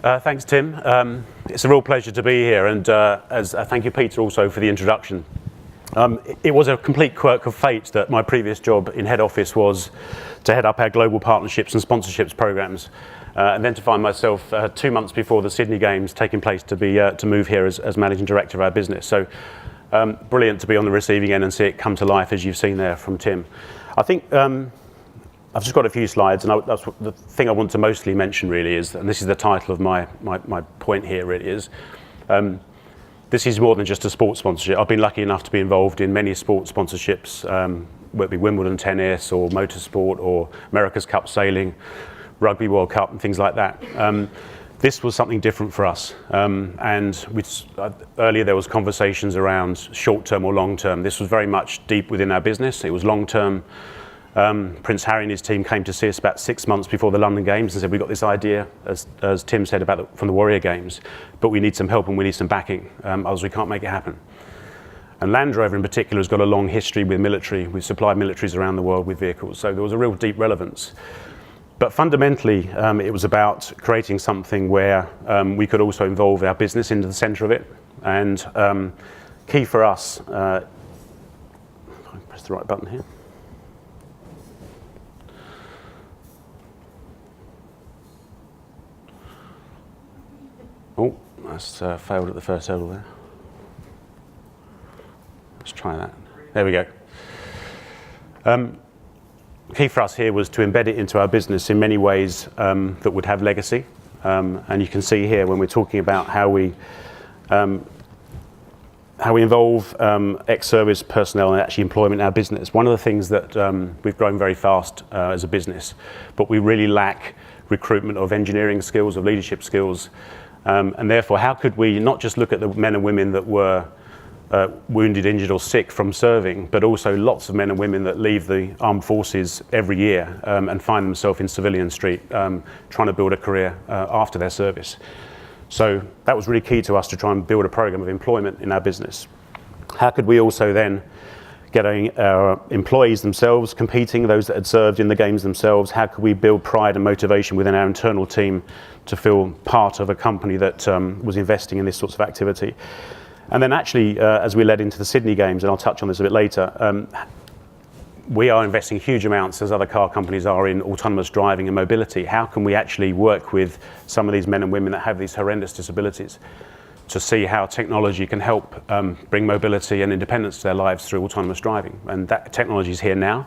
Thanks, Tim. It's a real pleasure to be here, and thank you, Peter, also for the introduction. It was a complete quirk of fate that my previous job in head office was to head up our global partnerships and sponsorships programs, and then to find myself 2 months before the Sydney Games taking place to move here as managing director of our business. So brilliant to be on the receiving end and see it come to life as you've seen there from Tim. I think I've just got a few slides, and that's the thing I want to mostly mention really is, and this is the title of my point here really is, this is more than just a sports sponsorship. I've been lucky enough to be involved in many sports sponsorships, whether it be Wimbledon tennis or motorsport or America's Cup sailing, Rugby World Cup and things like that. This was something different for us, and earlier there was conversations around short-term or long-term. This was very much deep within our business. It was long-term. Prince Harry and his team came to see us about 6 months before the London Games and said, we've got this idea, as Tim said, from the Warrior Games, but we need some help and we need some backing, otherwise we can't make it happen. And Land Rover in particular has got a long history with military. We've supplied militaries around the world with vehicles, so there was a real deep relevance. But fundamentally, it was about creating something where we could also involve our business into the centre of it. And key for us, if I press the right button here. Oh, that's failed at the first hurdle there. Let's try that. There we go. Key for us here was to embed it into our business in many ways that would have legacy. And you can see here when we're talking about how we involve ex-service personnel and actually employment in our business. One of the things that we've grown very fast as a business, but we really lack recruitment of engineering skills, of leadership skills. And therefore, how could we not just look at the men and women that were wounded, injured or sick from serving, but also lots of men and women that leave the armed forces every year and find themselves in civilian street trying to build a career after their service. So that was really key to us to try and build a program of employment in our business. How could we also then get our employees themselves competing, those that had served in the games themselves? How could we build pride and motivation within our internal team to feel part of a company that was investing in this sorts of activity? And then actually, as we led into the Sydney Games, and I'll touch on this a bit later, we are investing huge amounts, as other car companies are, in autonomous driving and mobility. How can we actually work with some of these men and women that have these horrendous disabilities to see how technology can help bring mobility and independence to their lives through autonomous driving? And that technology is here now,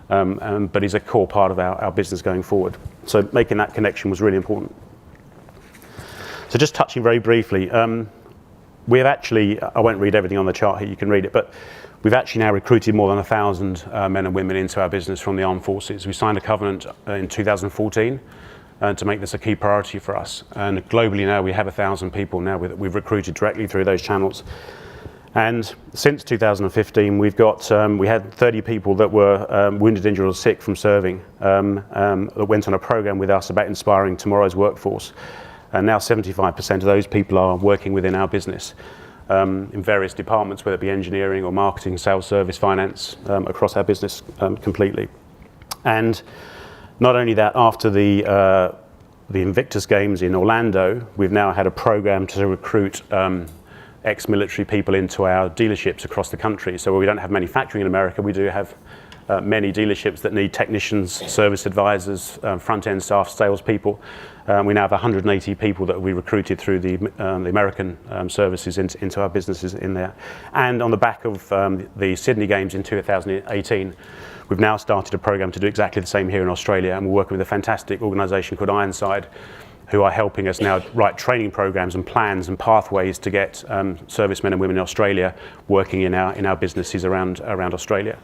but is a core part of our business going forward. So making that connection was really important. So just touching very briefly, we have actually, I won't read everything on the chart here, you can read it, but we've actually now recruited more than 1,000 men and women into our business from the armed forces. We signed a covenant in 2014 to make this a key priority for us. And globally now we have 1,000 people now we've recruited directly through those channels. And since 2015, we had 30 people that were wounded, injured or sick from serving that went on a program with us about inspiring tomorrow's workforce. And now 75% of those people are working within our business in various departments, whether it be engineering or marketing, sales, service, finance, across our business completely. And not only that, after the Invictus Games in Orlando, we've now had a program to recruit ex-military people into our dealerships across the country. So where we don't have manufacturing in America, we do have many dealerships that need technicians, service advisors, front-end staff, salespeople. We now have 180 people that we recruited through the American services into our businesses in there. And on the back of the Sydney Games in 2018, we've now started a program to do exactly the same here in Australia, and we're working with a fantastic organisation called Ironside, who are helping us now write training programs and plans and pathways to get servicemen and women in Australia working in our businesses around Australia.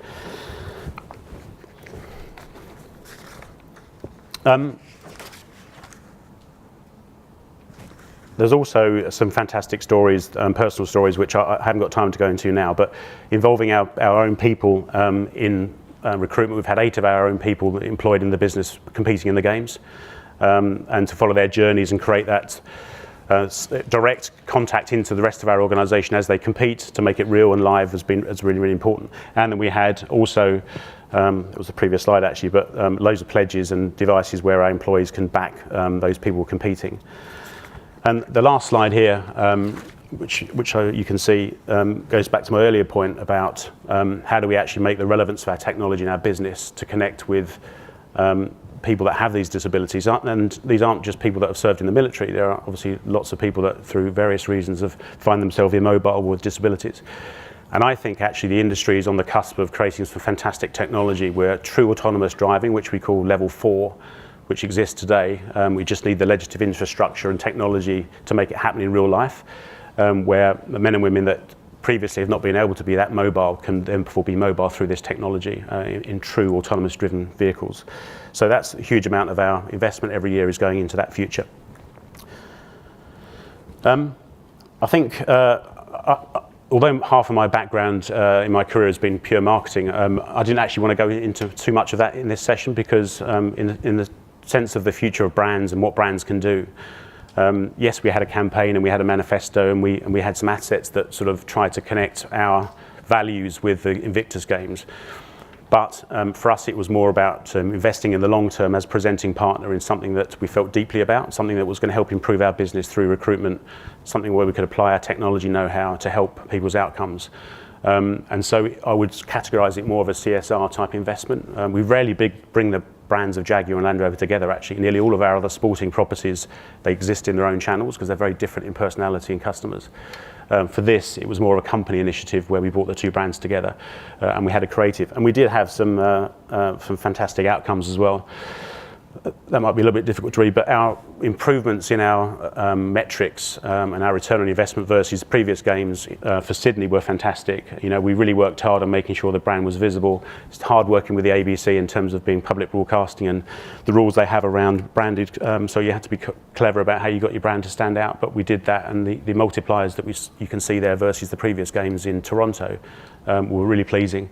There's also some fantastic stories, personal stories, which I haven't got time to go into now, but involving our own people in recruitment. We've had 8 of our own people employed in the business competing in the games, and to follow their journeys and create that direct contact into the rest of our organisation as they compete to make it real and live has really, really important. And then we had also, it was the previous slide actually, but loads of pledges and devices where our employees can back those people competing. And the last slide here, which you can see, goes back to my earlier point about how do we actually make the relevance of our technology in our business to connect with people that have these disabilities. And these aren't just people that have served in the military. There are obviously lots of people that, through various reasons, find themselves immobile with disabilities. And I think actually the industry is on the cusp of creating some fantastic technology where true autonomous driving, which we call level 4, which exists today, we just need the legislative infrastructure and technology to make it happen in real life, where the men and women that previously have not been able to be that mobile can therefore be mobile through this technology in true autonomous driven vehicles. So that's a huge amount of our investment every year is going into that future. I think although half of my background in my career has been pure marketing, I didn't actually want to go into too much of that in this session because in the sense of the future of brands and what brands can do. Yes, we had a campaign and we had a manifesto and we had some assets that sort of tried to connect our values with the Invictus Games. But for us, it was more about investing in the long term as presenting partner in something that we felt deeply about, something that was going to help improve our business through recruitment, something where we could apply our technology know-how to help people's outcomes. And so I would categorise it more of a CSR type investment. We rarely bring the brands of Jaguar and Land Rover together actually. Nearly all of our other sporting properties, they exist in their own channels because they're very different in personality and customers. For this, it was more of a company initiative where we brought the two brands together and we had a creative. And we did have some fantastic outcomes as well. That might be a little bit difficult to read, but our improvements in our metrics and our return on investment versus previous games for Sydney were fantastic. You know, we really worked hard on making sure the brand was visible. It's hard working with the ABC in terms of being public broadcasting and the rules they have around branded. So you had to be clever about how you got your brand to stand out. But we did that, and the multipliers that you can see there versus the previous games in Toronto were really pleasing.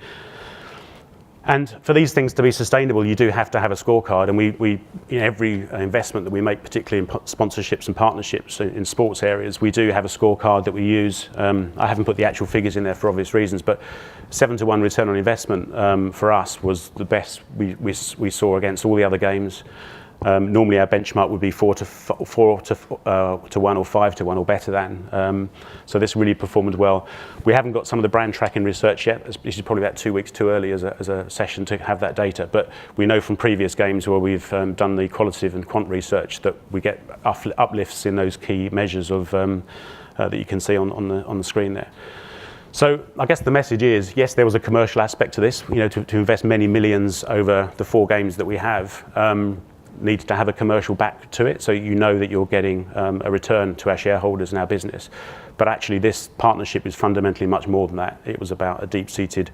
And for these things to be sustainable, you do have to have a scorecard. And we every investment that we make, particularly in sponsorships and partnerships in sports areas, we do have a scorecard that we use. I haven't put the actual figures in there for obvious reasons, but 7-to-1 return on investment for us was the best we saw against all the other games. Normally our benchmark would be 4 to 1 or 5 to 1 or better than. So this really performed well. We haven't got some of the brand tracking research yet. This is probably about 2 weeks too early as a session to have that data. But we know from previous games where we've done the qualitative and quant research that we get uplifts in those key measures of that you can see on the screen there. So I guess the message is, yes, there was a commercial aspect to this. You know, to invest many millions over the 4 games that we have. Needs to have a commercial back to it, so you know that you're getting a return to our shareholders and our business. But actually this partnership is fundamentally much more than that. It was about a deep-seated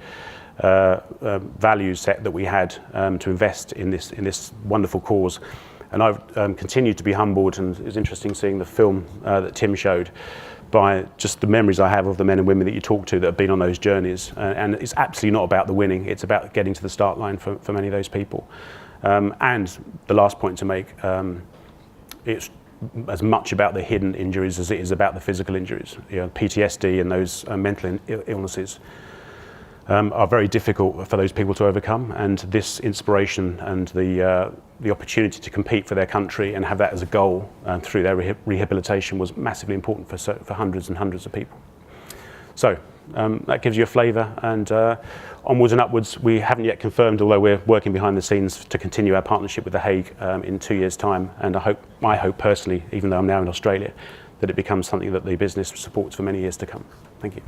value set that we had to invest in this wonderful cause. And I've continued to be humbled, and it was interesting seeing the film that Tim showed, by just the memories I have of the men and women that you talk to that have been on those journeys. And it's absolutely not about the winning, it's about getting to the start line for many of those people. And the last point to make, it's as much about the hidden injuries as it is about the physical injuries. You know, PTSD and those mental illnesses are very difficult for those people to overcome, and this inspiration and the opportunity to compete for their country and have that as a goal through their rehabilitation was massively important for hundreds and hundreds of people. So that gives you a flavour, and onwards and upwards. We haven't yet confirmed, although we're working behind the scenes to continue our partnership with The Hague in 2 years' time. And I hope personally, even though I'm now in Australia, that it becomes something that the business supports for many years to come. Thank you.